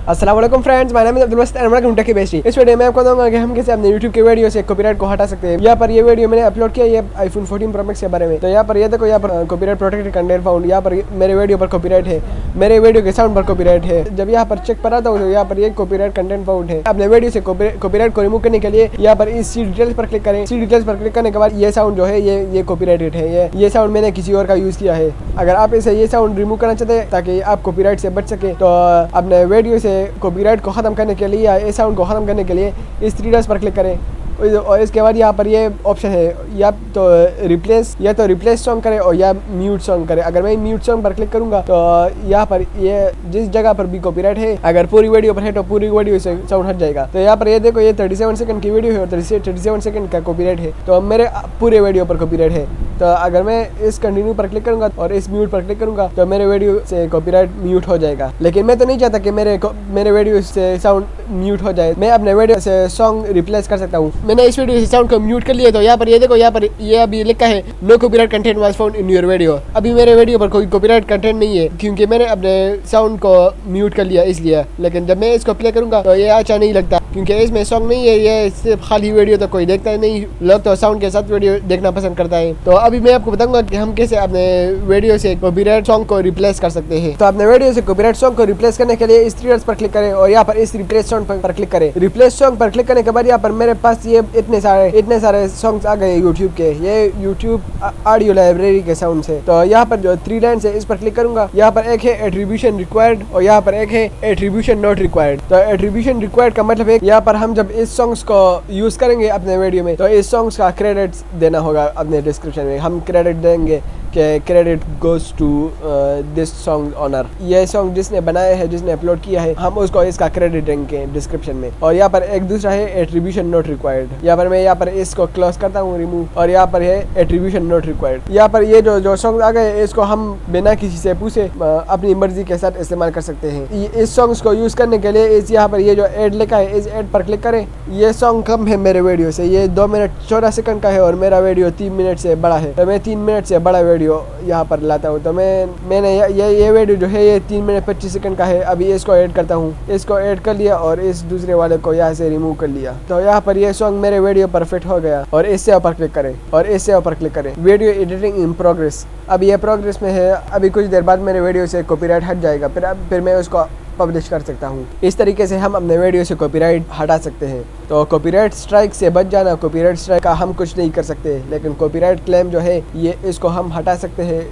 अस्सलाम वालेकुम friends, my name is Abdul Majid and welcome to tech bestie. इस वीडियो में आपको बताऊंगा कि हम कैसे अपने YouTube के वीडियो से कॉपीराइट को हटा सकते हैं। यहाँ पर ये वीडियो मैंने अपलोड किया है iPhone 14 Pro Max के बारे में। तो यहाँ पर ये देखो, यहाँ पर कॉपीराइट प्रोटेक्टेड कंटेंट फाउंड, यहाँ पर मेरे वीडियो पर कॉपीराइट है, मेरे वीडियो के साउंड पर कॉपीराइट है। जब यहाँ पर चेक पर आता हूँ तो यहाँ पर ये कॉपीराइट कंटेंट फाउंड है। अपने वीडियो से कॉपीराइट को रिमूव करने के लिए यहाँ पर इस सी डिटेल्स पर क्लिक करें। सी डिटेल्स पर क्लिक करने के बाद ये साउंड जो है ये कॉपीराइटेड है। ये साउंड मैंने किसी और का यूज किया है। अगर आप इसे ये साउंड रिमूव करना चाहते हैं ताकि आप कॉपीराइट से बच सके, तो अपने वीडियो से कॉपीराइट को खत्म करने के लिए या इस साउंड को खत्म करने के लिए इस थ्री डॉट्स पर क्लिक करें और इसके बाद यहाँ पर ये ऑप्शन है या तो रिप्लेस सॉन्ग करें और या म्यूट सॉन्ग करें। अगर मैं म्यूट सॉन्ग पर क्लिक करूंगा तो यहाँ पर ये जिस जगह पर भी कॉपीराइट है, अगर पूरी वीडियो पर है तो पूरी वीडियो से साउंड हट जाएगा। तो यहाँ पर ये देखो, ये 37 सेकंड की वीडियो है और 37 सेकंड का कॉपीराइट है, तो मेरे पूरे वीडियो पर कॉपीराइट है। तो अगर मैं इस कंटिन्यू पर क्लिक करूंगा और इस म्यूट पर क्लिक करूंगा तो मेरे वीडियो से कॉपीराइट म्यूट हो जाएगा। लेकिन मैं तो नहीं चाहता कि मेरे वीडियो से साउंड म्यूट हो जाए। मैं अपने वीडियो से सॉन्ग रिप्लेस कर सकता हूँ। मैंने इस वीडियो से साउंड को म्यूट कर लिया। तो यहाँ पर ये देखो, यहाँ पर ये अभी लिखा है no copyright content was found in your video. अभी मेरे वीडियो पर कोई कॉपीराइट कंटेंट नहीं है क्योंकि मैंने अपने साउंड को म्यूट कर लिया इसलिए। लेकिन जब मैं इसको प्ले करूंगा तो ये अच्छा नहीं लगता क्योंकि इसमें सॉन्ग नहीं है, ये सिर्फ खाली वीडियो तो कोई देखता नहीं। लोग तो साउंड के साथ वीडियो देखना पसंद करता है। तो अभी मैं आपको बताऊंगा कि हम कैसे अपने वीडियो से कॉपीराइट सॉन्ग को रिप्लेस कर सकते हैं। तो अपने वीडियो से कॉपीराइट सॉन्ग को रिप्लेस करने के लिए इस थ्री डॉट्स पर क्लिक करें और यहाँ पर इस रिप्लेस सॉन्ग पर क्लिक करें। रिप्लेस सॉन्ग पर क्लिक करने के बाद यहाँ पर मेरे पास ये इतने सारे सॉन्ग्स आ गए यूट्यूब के। ये यूट्यूब ऑडियो लाइब्रेरी के साउंड से। तो यहाँ पर जो थ्री लाइन्स है इस पर क्लिक करूंगा। यहाँ पर एक है एट्रीब्यूशन रिक्वायर्ड और यहाँ पर एक है एट्रीब्यूशन नॉट रिक्वायर्ड। तो एट्रीब्यूशन रिक्वायर्ड का मतलब है यहाँ पर हम जब इस सॉन्ग्स को यूज करेंगे अपने वीडियो में तो इस सॉन्ग्स का क्रेडिट देना होगा। अपने डिस्क्रिप्शन में हम क्रेडिट देंगे कि credit goes to this song owner. ये सॉन्ग जिसने बनाया है, जिसने अपलोड किया है, हम उसको इसका क्रेडिट देंगे डिस्क्रिप्शन में। और यहाँ पर एक दूसरा है एट्रीब्यूशन नॉट रिक्वायर्ड। यहाँ पर मैं यहाँ पर इसको क्लोज करता हूँ, रिमूव, और यहाँ पर है एट्रीब्यूशन नॉट रिक्वायर्ड। यहाँ पर ये जो सॉन्ग आ गए इसको हम बिना किसी से पूछे अपनी मर्जी के साथ इस्तेमाल कर सकते हैं। इस सॉन्ग्स को यूज करने के लिए इस यहाँ पर ये जो एड लिखा है इस एड पर क्लिक करें। ये सॉन्ग कम है मेरे वीडियो से, ये 2 मिनट 14 सेकंड का है और मेरा वीडियो 3 मिनट से बड़ा है। तो मैं 3 मिनट से बड़ा वीडियो यहाँ पर लाता हूँ। तो मैंने ये वीडियो जो है ये 3 मिनट 25 सेकंड का है। अभी इसको ऐड करता हूँ, इसको ऐड कर लिया और इस दूसरे वाले को यहाँ से रिमूव कर लिया। तो यहाँ पर ये सॉन्ग मेरे वीडियो पर फिट हो गया। और इससे ऊपर क्लिक करें और इससे ऊपर क्लिक करें। वीडियो एडिटिंग इन प्रोग्रेस, अभी ये प्रोग्रेस में है। अभी कुछ देर बाद मेरे वीडियो से कॉपीराइट हट जाएगा, फिर मैं उसको पब्लिश कर सकता हूँ। इस तरीके से हम अपने वीडियो से कॉपीराइट हटा सकते हैं। तो कॉपीराइट स्ट्राइक से बच जाना, कॉपीराइट स्ट्राइक का हम कुछ नहीं कर सकते, लेकिन कॉपीराइट क्लेम जो है ये इसको हम हटा सकते हैं।